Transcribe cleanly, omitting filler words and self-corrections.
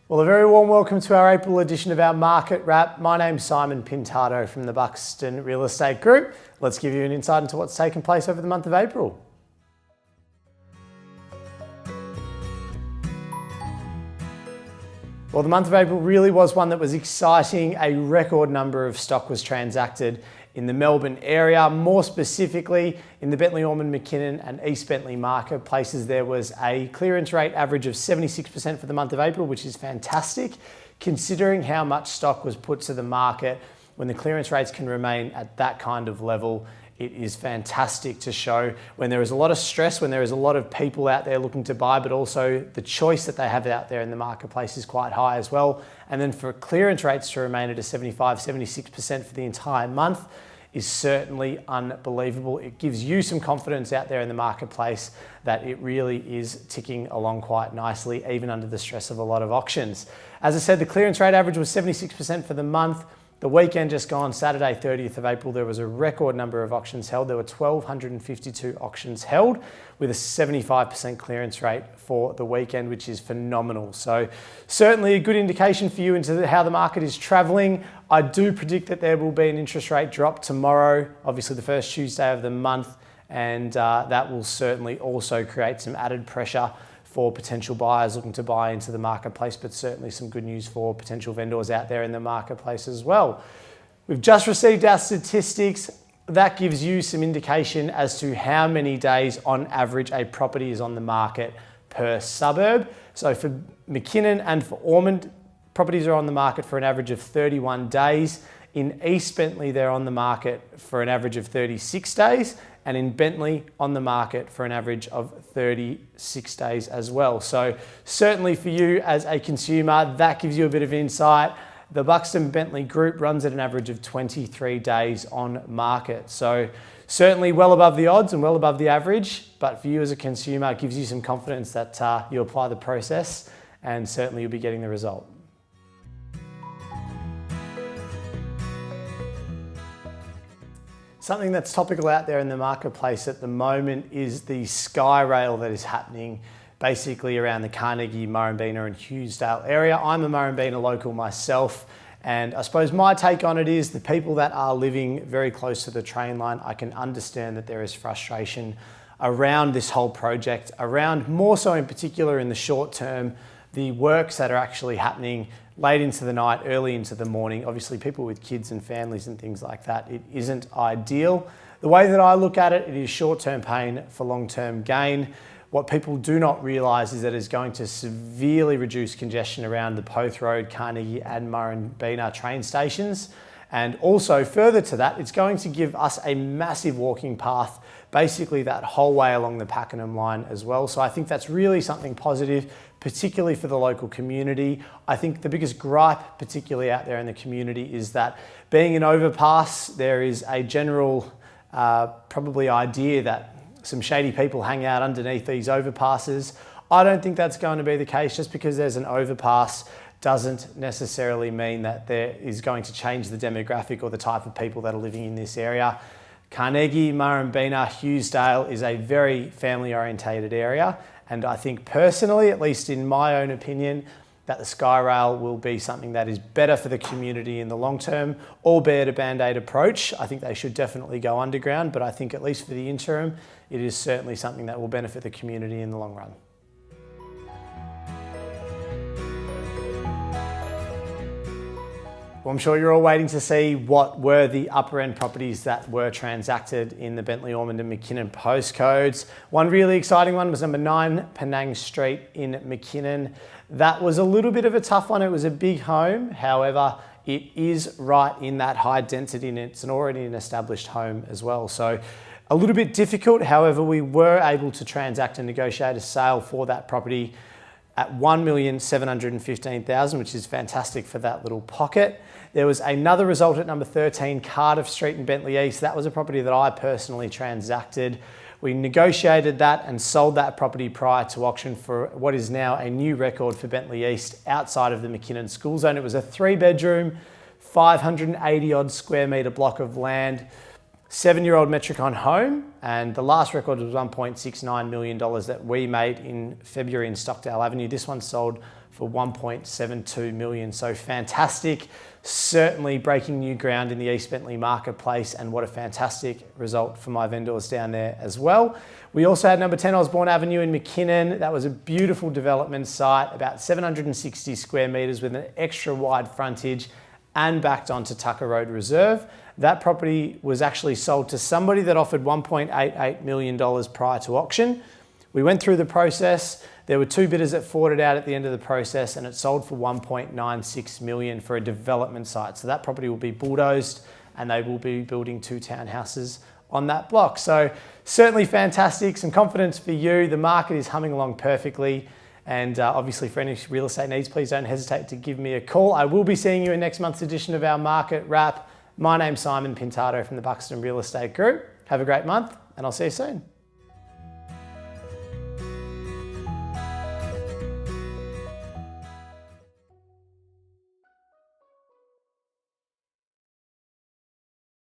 Well, a very warm welcome to our April edition of our Market Wrap. My name's Simon Pintado from the Buxton Real Estate Group. Let's give you an insight into what's taken place over the month of April. Well, the month of April really was one that was exciting. A record number of stock was transacted in the Melbourne area, more specifically in the Bentleigh, Ormond, McKinnon and East Bentleigh marketplaces. There was a clearance rate average of 76% for the month of April, which is fantastic considering how much stock was put to the market. When the clearance rates can remain at that kind of level, it is fantastic to show when there is a lot of stress, when there is a lot of people out there looking to buy, but also the choice that they have out there in the marketplace is quite high as well. And then for clearance rates to remain at a 75-76% for the entire month is certainly unbelievable. It gives you some confidence out there in the marketplace that it really is ticking along quite nicely, even under the stress of a lot of auctions. As I said, the clearance rate average was 76% for the month. The weekend just gone, Saturday 30th of April, there was a record number of auctions held. There were 1,252 auctions held with a 75% clearance rate for the weekend, which is phenomenal. So certainly a good indication for you into how the market is traveling. I do predict that there will be an interest rate drop tomorrow, obviously the first Tuesday of the month, and that will certainly also create some added pressure for potential buyers looking to buy into the marketplace, but certainly some good news for potential vendors out there in the marketplace as well. We've just received our statistics. That gives you some indication as to how many days on average a property is on the market per suburb. So for McKinnon and for Ormond, properties are on the market for an average of 31 days. In East Bentleigh, they're on the market for an average of 36 days. And in Bentleigh, on the market for an average of 36 days as well. So certainly for you as a consumer, that gives you a bit of insight. The Buxton Bentleigh group runs at an average of 23 days on market. So certainly well above the odds and well above the average, but for you as a consumer, it gives you some confidence that you apply the process and certainly you'll be getting the result. Something that's topical out there in the marketplace at the moment is the Sky Rail that is happening basically around the Carnegie, Murrumbeena and Hughesdale area. I'm a Murrumbeena local myself, and I suppose my take on it is the people that are living very close to the train line, I can understand that there is frustration around this whole project, around more so in particular in the short term, the works that are actually happening late into the night, early into the morning. Obviously people with kids and families and things like that, it isn't ideal. The way that I look at it, it is short-term pain for long-term gain. What people do not realise is that it's going to severely reduce congestion around the Poth Road, Carnegie and Murrumbeena train stations. And also further to that, it's going to give us a massive walking path, basically that whole way along the Pakenham line as well. So I think that's really something positive, particularly for the local community. I think the biggest gripe, particularly out there in the community, is that being an overpass, there is a general probably idea that some shady people hang out underneath these overpasses. I don't think that's going to be the case. Just because there's an overpass doesn't necessarily mean that there is going to change the demographic or the type of people that are living in this area. Carnegie, Murrumbeena, Hughesdale is a very family orientated area. And I think personally, at least in my own opinion, that the Sky Rail will be something that is better for the community in the long term, albeit a band-aid approach. I think they should definitely go underground, but I think at least for the interim, it is certainly something that will benefit the community in the long run. Well, I'm sure you're all waiting to see what were the upper end properties that were transacted in the Bentleigh, Ormond and McKinnon postcodes. One really exciting one was number 9 Penang Street in McKinnon. That was a little bit of a tough one. It was a big home. However, it is right in that high density and it's already an established home as well. So a little bit difficult. However, we were able to transact and negotiate a sale for that property at $1,715,000, which is fantastic for that little pocket. There was another result at number 13 Cardiff Street in Bentleigh East. That was a property that I personally transacted. We negotiated that and sold that property prior to auction for what is now a new record for Bentleigh East outside of the McKinnon school zone. It was a 3-bedroom, 580 odd square metre block of land, 7-year-old Metricon home, and the last record was $1.69 million that we made in February in Stockdale Avenue. This one sold for 1.72 million. So fantastic, certainly breaking new ground in the East Bentleigh marketplace, and what a fantastic result for my vendors down there as well. We also had number 10 Osborne Avenue in McKinnon. That was a beautiful development site, about 760 square metres with an extra wide frontage and backed onto Tucker Road Reserve. That property was actually sold to somebody that offered $1.88 million prior to auction. We went through the process. There were 2 bidders that fought it out at the end of the process, and it sold for 1.96 million for a development site. So that property will be bulldozed and they will be building 2 townhouses on that block. So certainly fantastic, some confidence for you. The market is humming along perfectly. And obviously for any real estate needs, please don't hesitate to give me a call. I will be seeing you in next month's edition of our Market Wrap. My name's Simon Pintado from the Buxton Real Estate Group. Have a great month and I'll see you soon.